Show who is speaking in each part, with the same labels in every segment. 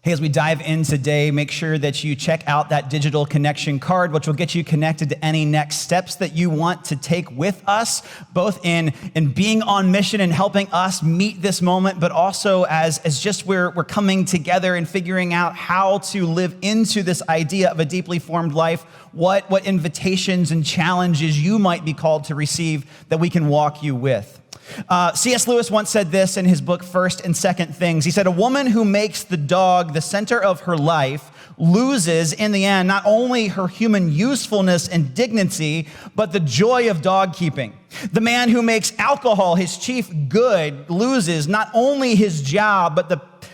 Speaker 1: Hey, as we dive in today, make sure that you check out that digital connection card, which will get you connected to any next steps that you want to take with us, both in being on mission and helping us meet this moment, but also as just we're coming together and figuring out how to live into this idea of a deeply formed life, what invitations and challenges you might be called to receive that we can walk you with. C.S. Lewis once said this in his book, First and Second Things. He said, "A woman who makes the dog the center of her life loses, in the end, not only her human usefulness and dignity, but the joy of dog keeping. The man who makes alcohol his chief good loses not only his job,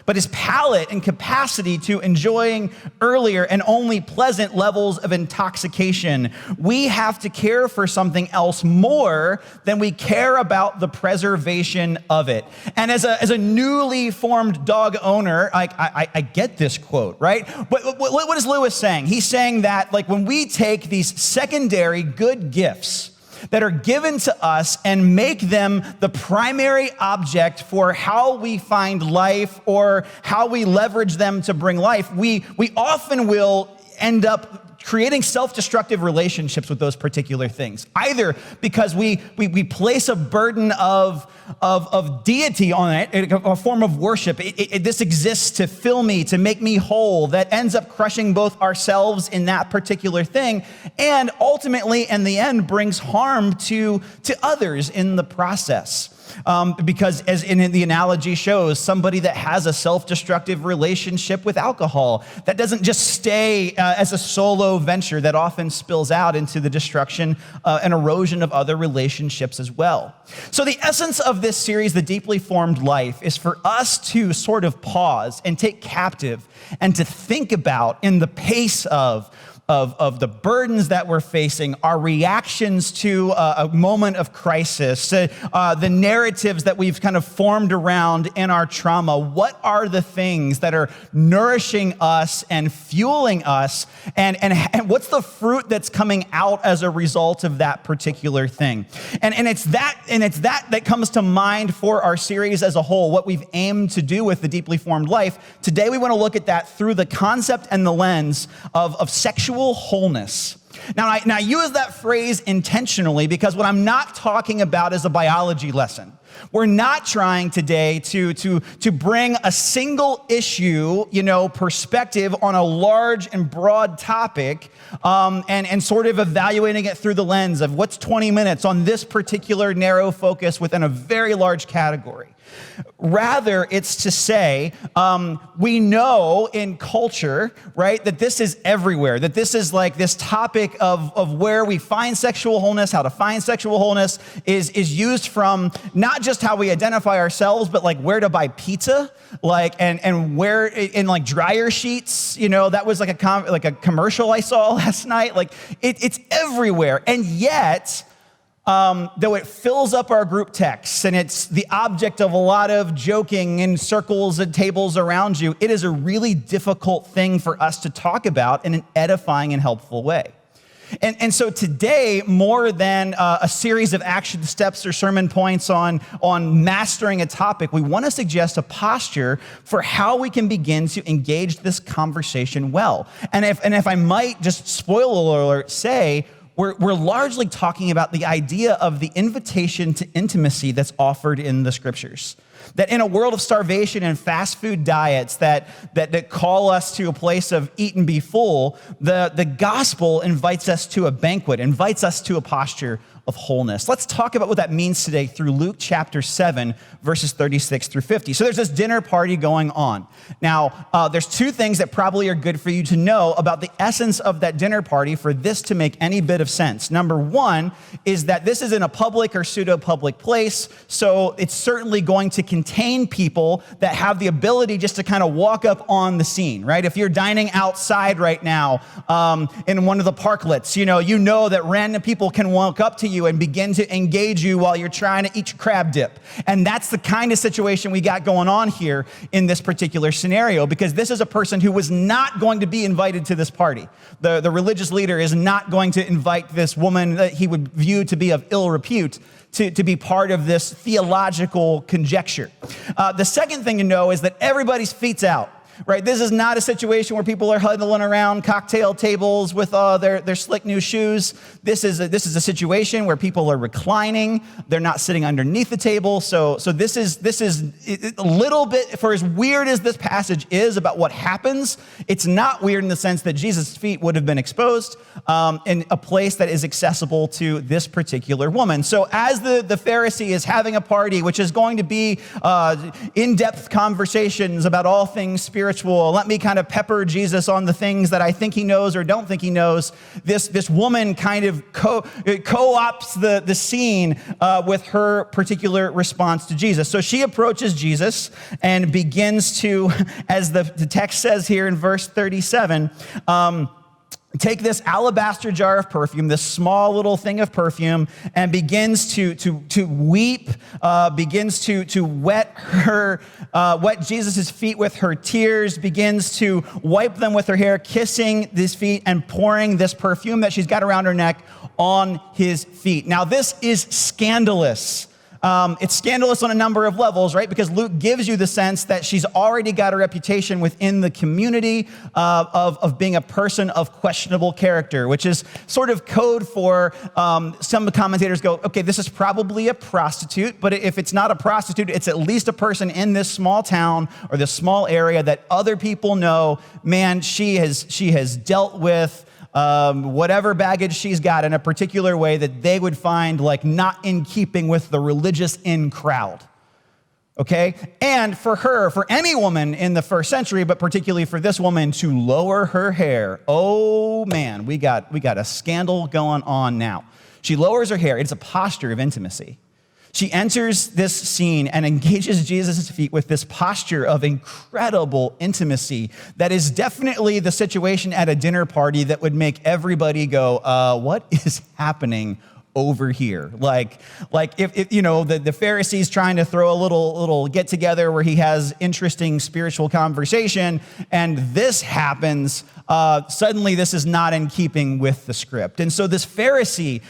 Speaker 1: but his palate and capacity to enjoying earlier and only pleasant levels of intoxication. We have to care for something else more than we care about the preservation of it." And as a newly formed dog owner, I get this quote, right? But what is Lewis saying? He's saying that when we take these secondary good gifts that are given to us and make them the primary object for how we find life or how we leverage them to bring life, we often will end up creating self-destructive relationships with those particular things, either because we place a burden of deity on it, a form of worship. This exists to fill me, to make me whole, that ends up crushing both ourselves in that particular thing, and ultimately, in the end, brings harm to others in the process. Because as in the analogy shows, somebody that has a self-destructive relationship with alcohol, that doesn't just stay as a solo venture, that often spills out into the destruction and erosion of other relationships as well. So the essence of this series, The Deeply Formed Life, is for us to sort of pause and take captive and to think about, in the pace of the burdens that we're facing, our reactions to a moment of crisis, the narratives that we've kind of formed around in our trauma. What are the things that are nourishing us and fueling us, and what's the fruit that's coming out as a result of that particular thing? And it's that comes to mind for our series as a whole, what we've aimed to do with The Deeply Formed Life. Today we want to look at that through the concept and the lens of sexual wholeness. Now I use that phrase intentionally because what I'm not talking about is a biology lesson. We're not trying today to bring a single issue, perspective on a large and broad topic, and sort of evaluating it through the lens of what's 20 minutes on this particular narrow focus within a very large category. Rather, it's to say, we know in culture, right, that this is everywhere, that this is like this topic of where we find sexual wholeness, how to find sexual wholeness is used from not just how we identify ourselves, but like where to buy pizza, and where in like dryer sheets, that was like a commercial I saw last night. It's everywhere. And yet, though it fills up our group texts and it's the object of a lot of joking in circles and tables around you, it is a really difficult thing for us to talk about in an edifying and helpful way. And so today, more than a series of action steps or sermon points on mastering a topic, we want to suggest a posture for how we can begin to engage this conversation well. And if I might just spoiler alert say, we're largely talking about the idea of the invitation to intimacy that's offered in the scriptures. That in a world of starvation and fast food diets that call us to a place of eat and be full, the gospel invites us to a banquet, invites us to a posture of wholeness. Let's talk about what that means today through Luke chapter 7, verses 36 through 50. So there's this dinner party going on. Now, there's two things that probably are good for you to know about the essence of that dinner party for this to make any bit of sense. Number one is that this is in a public or pseudo-public place, so it's certainly going to contain people that have the ability just to kind of walk up on the scene, right? If you're dining outside right now in one of the parklets, you know that random people can walk up to you and begin to engage you while you're trying to eat your crab dip. And that's the kind of situation we got going on here in this particular scenario, because this is a person who was not going to be invited to this party. The religious leader is not going to invite this woman that he would view to be of ill repute to be part of this theological conjecture. The second thing to know is that everybody's feet's out. right? This is not a situation where people are huddling around cocktail tables with their slick new shoes. This is a situation where people are reclining. They're not sitting underneath the table. So this is a little bit, for as weird as this passage is about what happens, it's not weird in the sense that Jesus' feet would have been exposed in a place that is accessible to this particular woman. So as the Pharisee is having a party, which is going to be in-depth conversations about all things spiritual, let me kind of pepper Jesus on the things that I think he knows or don't think he knows. This woman kind of co-opts the scene with her particular response to Jesus. So she approaches Jesus and begins to, as the text says here in verse 37, take this alabaster jar of perfume, this small little thing of perfume, and begins to weep, begins to wet Jesus' feet with her tears, begins to wipe them with her hair, kissing his feet and pouring this perfume that she's got around her neck on his feet. Now, this is scandalous. It's scandalous on a number of levels, right? Because Luke gives you the sense that she's already got a reputation within the community of being a person of questionable character, which is sort of code for some commentators go, okay, this is probably a prostitute, but if it's not a prostitute, it's at least a person in this small town or this small area that other people know, man, she has dealt with whatever baggage she's got in a particular way that they would find like not in keeping with the religious in crowd. Okay? And for any woman in the first century, but particularly for this woman to lower her hair, oh man, we got a scandal going on now. She lowers her hair. It's a posture of intimacy. She enters this scene and engages Jesus' feet with this posture of incredible intimacy that is definitely the situation at a dinner party that would make everybody go, what is happening over here? Like if you know, the Pharisee's trying to throw a little get together where he has interesting spiritual conversation, and this happens, suddenly this is not in keeping with the script. And so this Pharisee,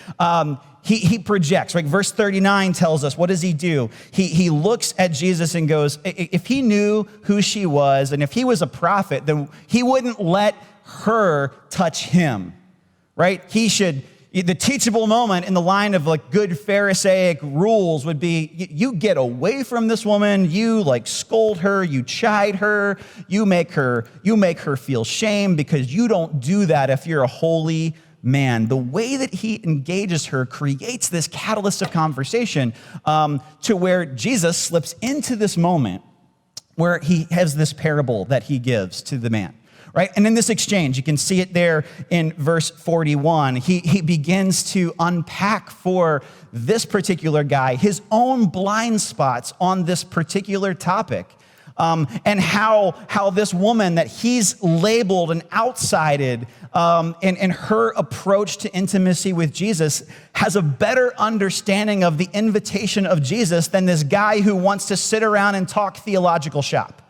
Speaker 1: he projects, right? Verse 39 tells us, what does he do? He looks at Jesus and goes, if he knew who she was, and if he was a prophet, then he wouldn't let her touch him, right? The teachable moment in the line of like good Pharisaic rules would be, you get away from this woman, you like scold her, you chide her, you make her feel shame, because you don't do that if you're a holy man. The way that he engages her creates this catalyst of conversation to where Jesus slips into this moment where he has this parable that he gives to the man, right? And in this exchange, you can see it there in verse 41, he begins to unpack for this particular guy his own blind spots on this particular topic. And how this woman that he's labeled and outsided in her approach to intimacy with Jesus has a better understanding of the invitation of Jesus than this guy who wants to sit around and talk theological shop.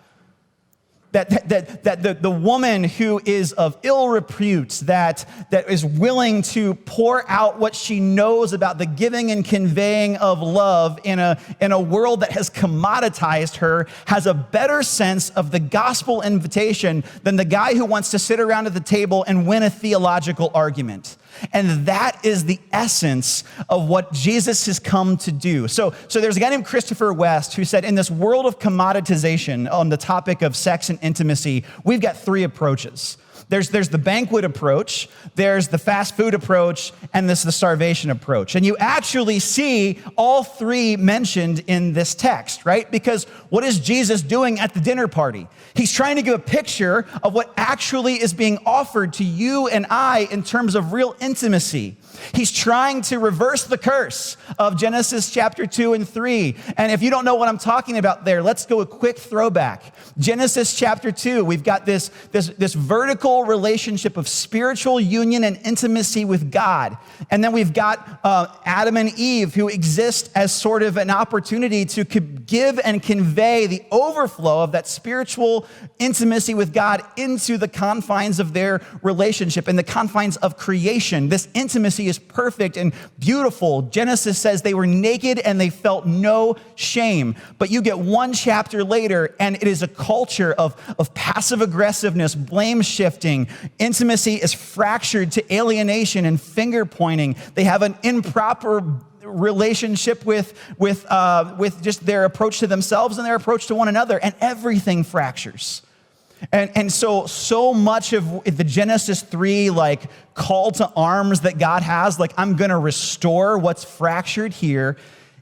Speaker 1: That the woman who is of ill repute, that is willing to pour out what she knows about the giving and conveying of love in a world that has commoditized her, has a better sense of the gospel invitation than the guy who wants to sit around at the table and win a theological argument. And that is the essence of what Jesus has come to do. So there's a guy named Christopher West who said, in this world of commoditization on the topic of sex and intimacy, we've got three approaches. There's the banquet approach, there's the fast food approach, and there's the starvation approach. And you actually see all three mentioned in this text, right? Because what is Jesus doing at the dinner party? He's trying to give a picture of what actually is being offered to you and I in terms of real intimacy. He's trying to reverse the curse of Genesis chapter 2 and 3. And if you don't know what I'm talking about there, let's go a quick throwback. Genesis chapter 2, we've got this vertical relationship of spiritual union and intimacy with God. And then we've got Adam and Eve, who exist as sort of an opportunity to give and convey the overflow of that spiritual intimacy with God into the confines of their relationship and the confines of creation. This intimacy intimacy is perfect and beautiful. Genesis says they were naked and they felt no shame. But you get one chapter later, and it is a culture of passive aggressiveness, blame shifting. Intimacy is fractured to alienation and finger pointing. They have an improper relationship with just their approach to themselves and their approach to one another, and everything fractures. And so much of the Genesis 3 like call to arms that God has, like I'm gonna restore what's fractured here,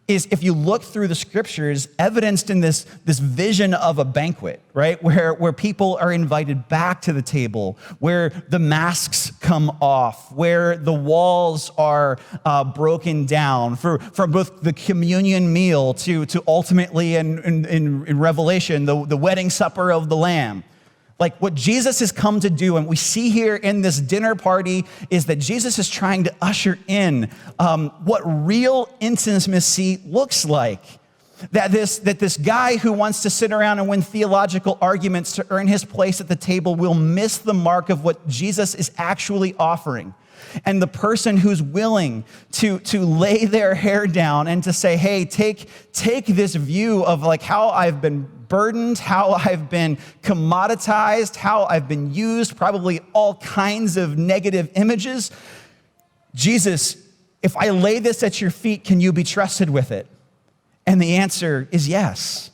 Speaker 1: is if you look through the scriptures, evidenced in this vision of a banquet, right? Where people are invited back to the table, where the masks come off, where the walls are broken down from both the communion meal to ultimately in Revelation, the wedding supper of the Lamb. Like what Jesus has come to do, and we see here in this dinner party, is that Jesus is trying to usher in what real intimacy looks like. That this guy who wants to sit around and win theological arguments to earn his place at the table will miss the mark of what Jesus is actually offering. And the person who's willing to lay their hair down and to say, hey, take this view of like how I've been burdened, how I've been commoditized, how I've been used, probably all kinds of negative images. Jesus, if I lay this at your feet, can you be trusted with it? And the answer is yes.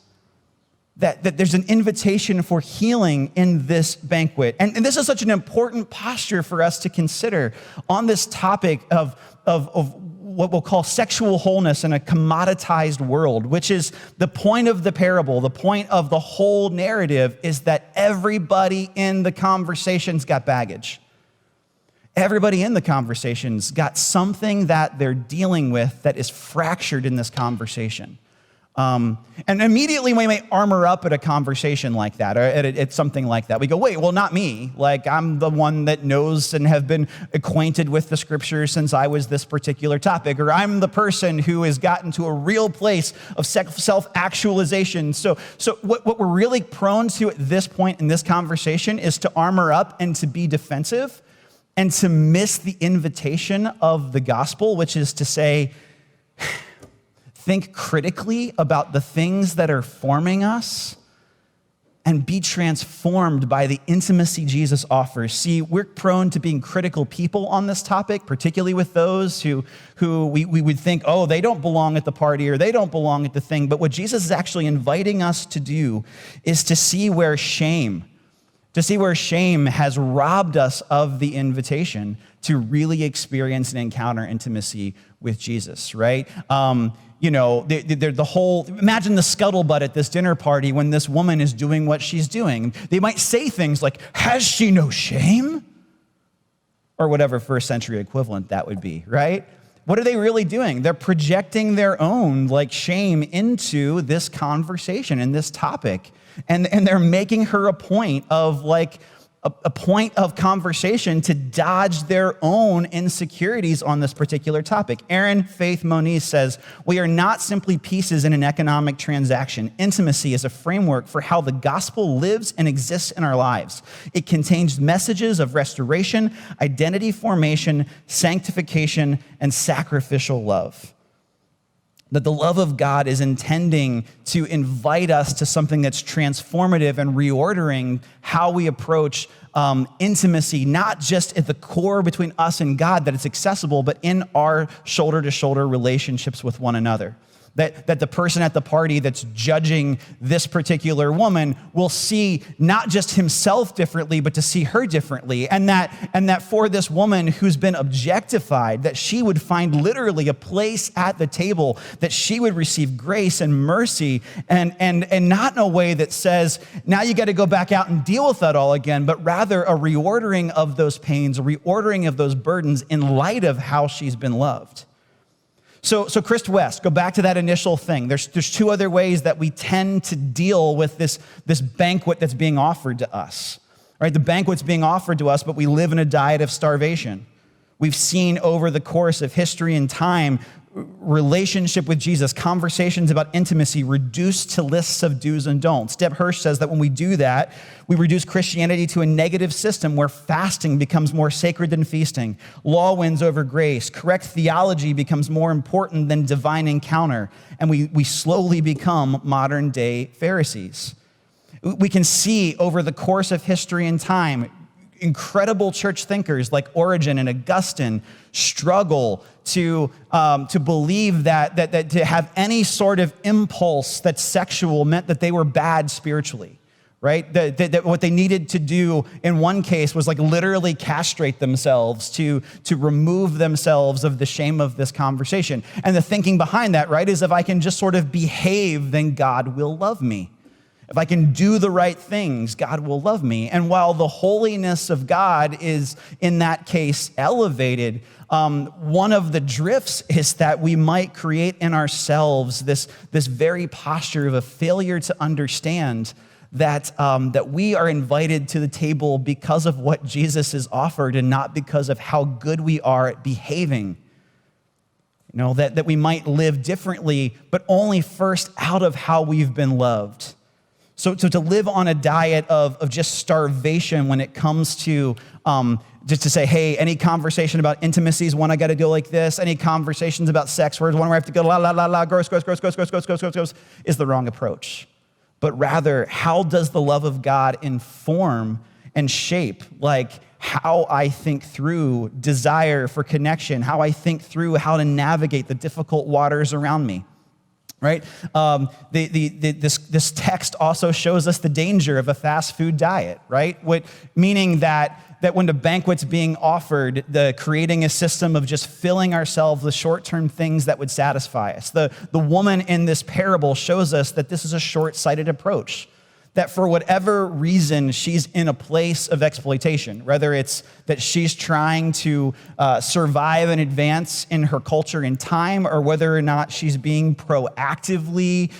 Speaker 1: That there's an invitation for healing in this banquet. And this is such an important posture for us to consider on this topic of what we'll call sexual wholeness in a commoditized world, which is the point of the parable, the point of the whole narrative is that everybody in the conversation's got baggage. Everybody in the conversation's got something that they're dealing with that is fractured in this conversation. And immediately we may armor up at a conversation like that, or at something like that. We go, wait, well, not me. Like, I'm the one that knows and have been acquainted with the scriptures since I was this particular topic, or I'm the person who has gotten to a real place of self-actualization. So what we're really prone to at this point in this conversation is to armor up and to be defensive and to miss the invitation of the gospel, which is to say, think critically about the things that are forming us and be transformed by the intimacy Jesus offers. See, we're prone to being critical people on this topic, particularly with those who we would think, oh, they don't belong at the party or they don't belong at the thing. But what Jesus is actually inviting us to do is to see where shame has robbed us of the invitation to really experience and encounter intimacy with Jesus, right? The whole, imagine the scuttlebutt at this dinner party when this woman is doing what she's doing. They might say things like, has she no shame? Or whatever first century equivalent that would be, right? What are they really doing? They're projecting their own like shame into this conversation and this topic. And they're making her a point of like, a point of conversation to dodge their own insecurities on this particular topic. Erin Faith Moniz says, we are not simply pieces in an economic transaction. Intimacy is a framework for how the gospel lives and exists in our lives. It contains messages of restoration, identity formation, sanctification, and sacrificial love. That the love of God is intending to invite us to something that's transformative and reordering how we approach intimacy, not just at the core between us and God, that it's accessible, but in our shoulder-to-shoulder relationships with one another. That the person at the party that's judging this particular woman will see not just himself differently, but to see her differently. And that for this woman who's been objectified, that she would find literally a place at the table, that she would receive grace and mercy, and not in a way that says, now you got to go back out and deal with that all again, but rather a reordering of those pains, a reordering of those burdens in light of how she's been loved. So Chris West, go back to that initial thing. There's two other ways that we tend to deal with this banquet that's being offered to us, right? The banquet's being offered to us, but we live in a diet of starvation. We've seen over the course of history and time relationship with Jesus, conversations about intimacy reduced to lists of do's and don'ts. Deb Hirsch says that when we do that, we reduce Christianity to a negative system where fasting becomes more sacred than feasting, law wins over grace, correct theology becomes more important than divine encounter, and we slowly become modern day Pharisees. We can see over the course of history and time, incredible church thinkers like Origen and Augustine struggle to believe that to have any sort of impulse that's sexual meant that they were bad spiritually, right? That what they needed to do in one case was like literally castrate themselves to remove themselves of the shame of this conversation. And the thinking behind that, right, is if I can just sort of behave, then God will love me. If I can do the right things, God will love me. And while the holiness of God is, in that case, elevated, one of the drifts is that we might create in ourselves this very posture of a failure to understand that we are invited to the table because of what Jesus has offered and not because of how good we are at behaving. You know, that we might live differently, but only first out of how we've been loved. So to live on a diet of just starvation when it comes to just to say, hey, any conversation about intimacy is one I got to do like this. Any conversations about sex words, one where I have to go la la la la, gross, is the wrong approach. But rather, how does the love of God inform and shape like how I think through desire for connection, how I think through how to navigate the difficult waters around me? Right? This text also shows us the danger of a fast food diet, right? Meaning that when the banquet's being offered, creating a system of just filling ourselves with short-term things that would satisfy us. The woman in this parable shows us that this is a short-sighted approach. That for whatever reason, she's in a place of exploitation, whether it's that she's trying to survive and advance in her culture and time, or whether or not she's being proactively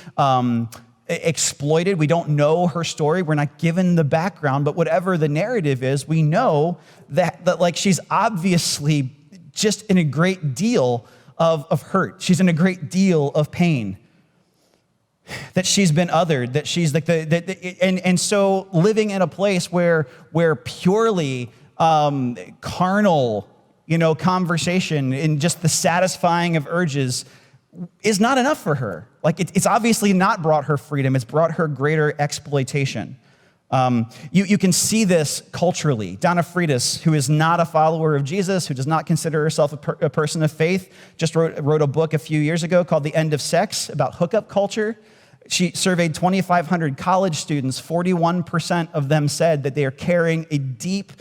Speaker 1: exploited. We don't know her story. We're not given the background, but whatever the narrative is, we know that like she's obviously just in a great deal of hurt. She's in a great deal of pain. That she's been othered, that she's like and so living in a place where purely carnal, conversation and just the satisfying of urges is not enough for her. Like it's obviously not brought her freedom; it's brought her greater exploitation. You can see this culturally. Donna Freitas, who is not a follower of Jesus, who does not consider herself a person of faith, just wrote a book a few years ago called The End of Sex about hookup culture. She surveyed 2,500 college students. 41% of them said that they are carrying a deep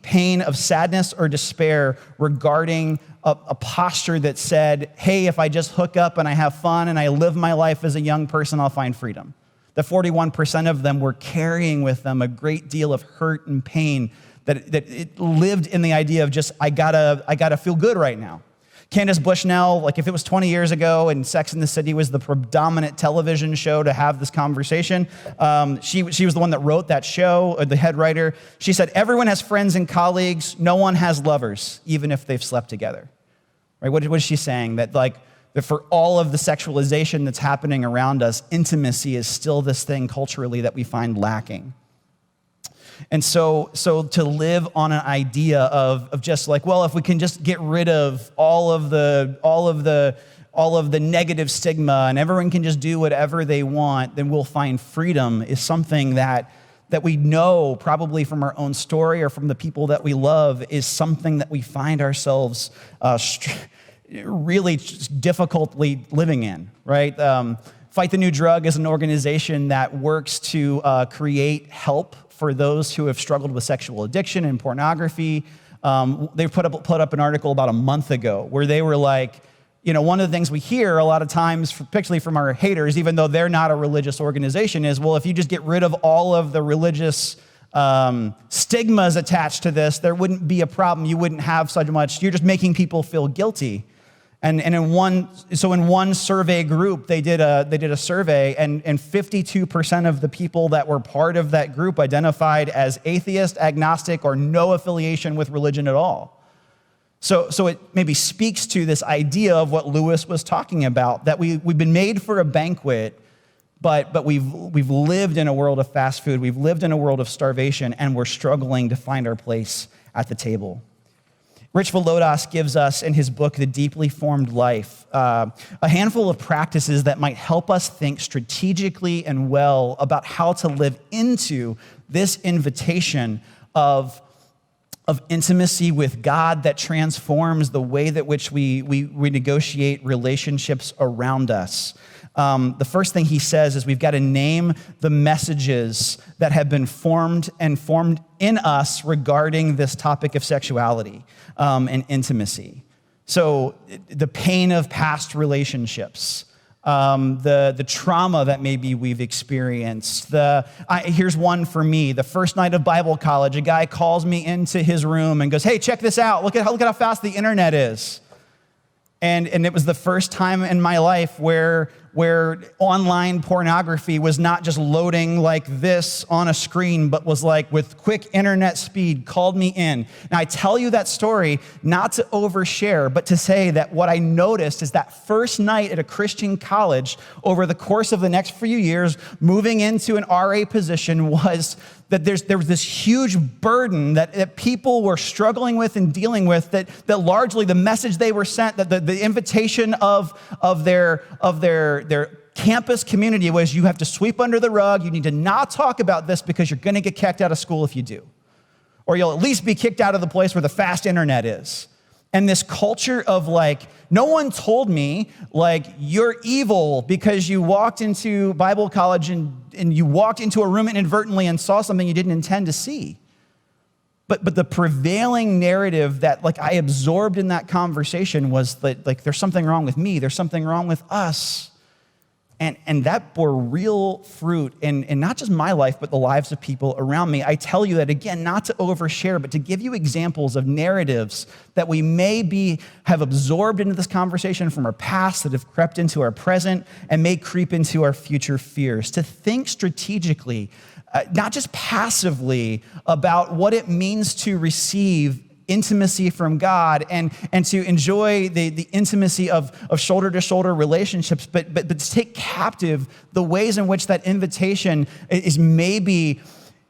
Speaker 1: pain of sadness or despair regarding a posture that said, hey, if I just hook up and I have fun and I live my life as a young person, I'll find freedom. The 41% of them were carrying with them a great deal of hurt and pain that it lived in the idea of just, I gotta feel good right now. Candace Bushnell, like if it was 20 years ago and Sex and the City was the predominant television show to have this conversation, she was the one that wrote that show, the head writer. She said, everyone has friends and colleagues. No one has lovers, even if they've slept together. Right? What is she saying? That for all of the sexualization that's happening around us, intimacy is still this thing culturally that we find lacking. And so to live on an idea of just like, well, if we can just get rid of all of the negative stigma and everyone can just do whatever they want, then we'll find freedom is something that we know probably from our own story or from the people that we love is something that we find ourselves really difficultly living in, right? Fight the New Drug is an organization that works to create help for those who have struggled with sexual addiction and pornography. They put up an article about a month ago where they were like, one of the things we hear a lot of times, particularly from our haters, even though they're not a religious organization, is, well, if you just get rid of all of the religious stigmas attached to this, there wouldn't be a problem. You wouldn't have such much. You're just making people feel guilty. And in one survey group, they did a survey, and 52% of the people that were part of that group identified as atheist, agnostic, or no affiliation with religion at all. So it maybe speaks to this idea of what Lewis was talking about, that we've been made for a banquet, but we've lived in a world of fast food. We've lived in a world of starvation, and we're struggling to find our place at the table. Rich Villodas gives us in his book, The Deeply Formed Life, a handful of practices that might help us think strategically and well about how to live into this invitation of intimacy with God that transforms the way that which we negotiate relationships around us. The first thing he says is we've got to name the messages that have been formed in us regarding this topic of sexuality and intimacy. So the pain of past relationships, the trauma that maybe we've experienced. Here's one for me. The first night of Bible college, a guy calls me into his room and goes, "Hey, check this out. Look at how fast the internet is." And it was the first time in my life where online pornography was not just loading like this on a screen, but was like with quick internet speed, called me in. Now, I tell you that story not to overshare, but to say that what I noticed is that first night at a Christian college over the course of the next few years, moving into an RA position, was that there was this huge burden that people were struggling with and dealing with, that largely the message they were sent, that the invitation of their campus community was, you have to sweep under the rug, you need to not talk about this because you're gonna get kicked out of school if you do. Or you'll at least be kicked out of the place where the fast internet is. And this culture of like, no one told me like you're evil because you walked into Bible college and you walked into a room inadvertently and saw something you didn't intend to see. But the prevailing narrative that like I absorbed in that conversation was that like there's something wrong with me, there's something wrong with us. And that bore real fruit in not just my life, but the lives of people around me. I tell you that, again, not to overshare, but to give you examples of narratives that we may have absorbed into this conversation from our past, that have crept into our present, and may creep into our future fears. To think strategically, not just passively, about what it means to receive intimacy from God and to enjoy the intimacy of shoulder-to-shoulder relationships, but to take captive the ways in which that invitation is maybe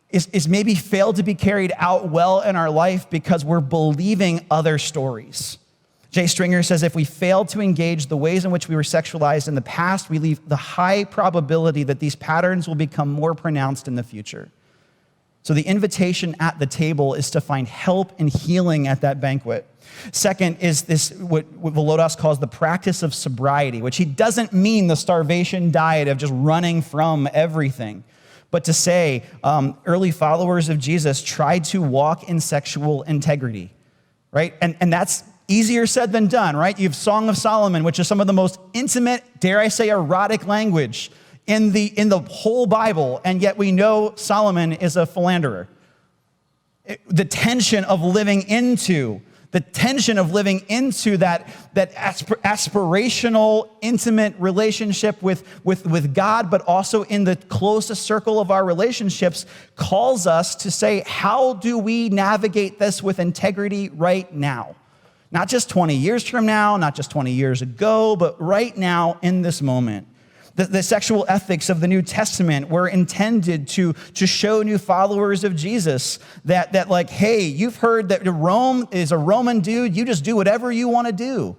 Speaker 1: failed to be carried out well in our life because we're believing other stories. Jay Stringer says, if we fail to engage the ways in which we were sexualized in the past, we leave the high probability that these patterns will become more pronounced in the future. So the invitation at the table is to find help and healing at that banquet. Second is this, what Villodas calls the practice of sobriety, which he doesn't mean the starvation diet of just running from everything, but to say early followers of Jesus tried to walk in sexual integrity, right? And that's easier said than done, right? You have Song of Solomon, which is some of the most intimate, dare I say, erotic language in the whole Bible, and yet we know Solomon is a philanderer. The tension of living into that aspirational, intimate relationship with God, but also in the closest circle of our relationships, calls us to say, how do we navigate this with integrity right now? Not just 20 years from now, not just 20 years ago, but right now in this moment. The sexual ethics of the New Testament were intended to show new followers of Jesus that like, hey, you've heard that Rome is a Roman dude, you just do whatever you want to do.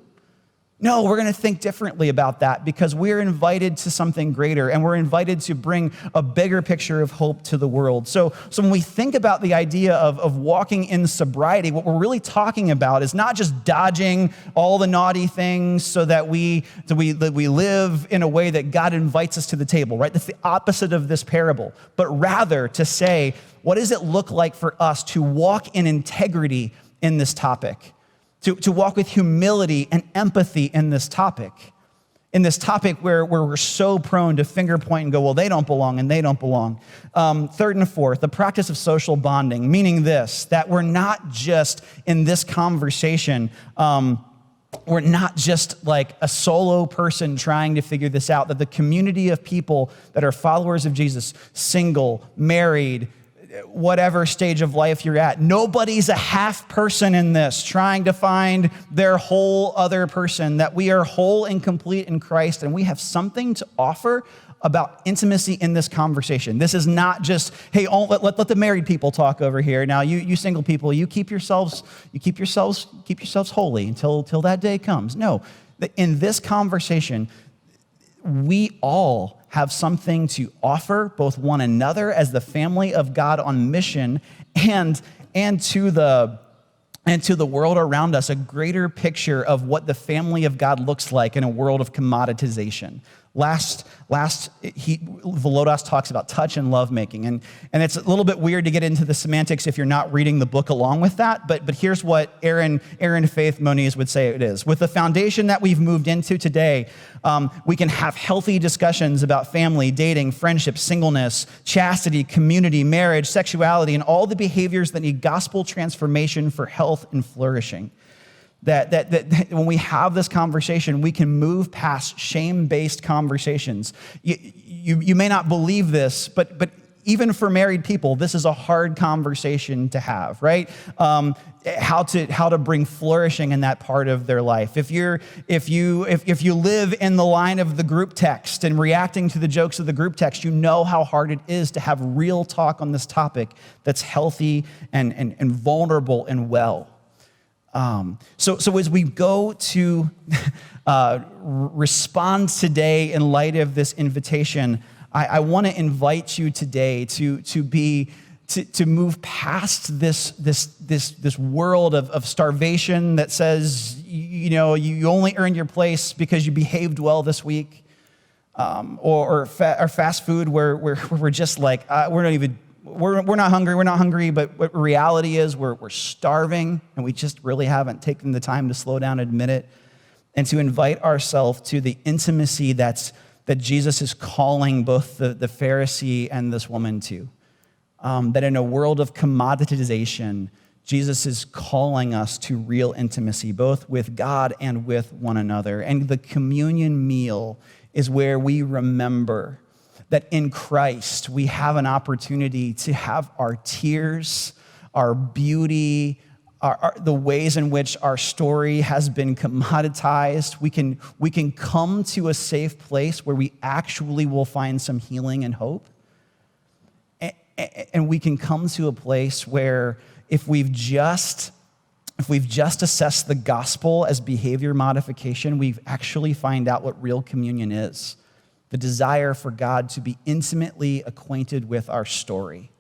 Speaker 1: No, we're going to think differently about that because we're invited to something greater, and we're invited to bring a bigger picture of hope to the world. So when we think about the idea of walking in sobriety, what we're really talking about is not just dodging all the naughty things so that we live in a way that God invites us to the table, right? That's the opposite of this parable, but rather to say, what does it look like for us to walk in integrity in this topic? To walk with humility and empathy in this topic where we're so prone to finger point and go, well, they don't belong and they don't belong. Third and fourth, the practice of social bonding, meaning this, that we're not just in this conversation, we're not just like a solo person trying to figure this out, that the community of people that are followers of Jesus, single, married, whatever stage of life you're at. Nobody's a half person in this, trying to find their whole other person, that we are whole and complete in Christ, and we have something to offer about intimacy in this conversation. This is not just, hey, let the married people talk over here. Now, you single people, you keep yourselves holy until that day comes. No, in this conversation, we all have something to offer both one another as the family of God on mission, and to the world around us, a greater picture of what the family of God looks like in a world of commoditization. Volodas talks about touch and lovemaking, and it's a little bit weird to get into the semantics if you're not reading the book along with that, but here's what Aaron Faith Moniz would say it is. With the foundation that we've moved into today, we can have healthy discussions about family, dating, friendship, singleness, chastity, community, marriage, sexuality, and all the behaviors that need gospel transformation for health and flourishing. That when we have this conversation, we can move past shame-based conversations. You may not believe this, but even for married people, this is a hard conversation to have, right? How to bring flourishing in that part of their life. If you live in the line of the group text and reacting to the jokes of the group text, you know how hard it is to have real talk on this topic that's healthy and vulnerable and well. So as we go to respond today in light of this invitation, I want to invite you today to move past this world of starvation that says, you only earned your place because you behaved well this week, or fast food where we're just like, we're not hungry, but what reality is we're starving, and we just really haven't taken the time to slow down and admit it, and to invite ourselves to the intimacy that Jesus is calling both the Pharisee and this woman to. That in a world of commoditization, Jesus is calling us to real intimacy, both with God and with one another. And the communion meal is where we remember that in Christ, we have an opportunity to have our tears, our beauty, the ways in which our story has been commoditized. We can come to a safe place where we actually will find some healing and hope. And we can come to a place where if we've just assessed the gospel as behavior modification, we actually find out what real communion is. The desire for God to be intimately acquainted with our story.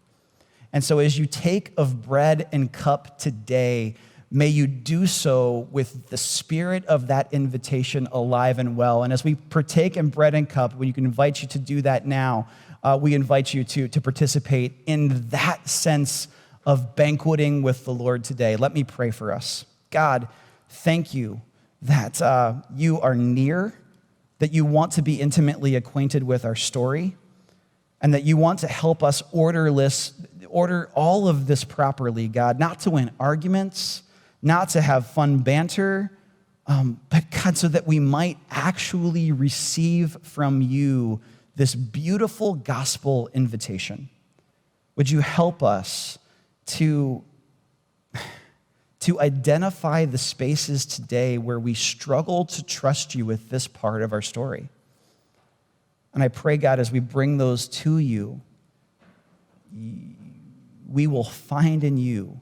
Speaker 1: And so as you take of bread and cup today, may you do so with the spirit of that invitation alive and well. And as we partake in bread and cup, we can invite you to do that now. We invite you to participate in that sense of banqueting with the Lord today. Let me pray for us. God, thank you that you are near, that you want to be intimately acquainted with our story, and that you want to help us order all of this properly, God, not to win arguments, not to have fun banter, but God, so that we might actually receive from you this beautiful gospel invitation. Would you help us to identify the spaces today where we struggle to trust you with this part of our story? And I pray, God, as we bring those to you, we will find in you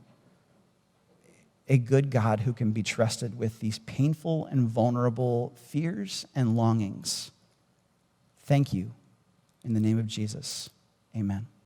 Speaker 1: a good God who can be trusted with these painful and vulnerable fears and longings. Thank you. In the name of Jesus, amen.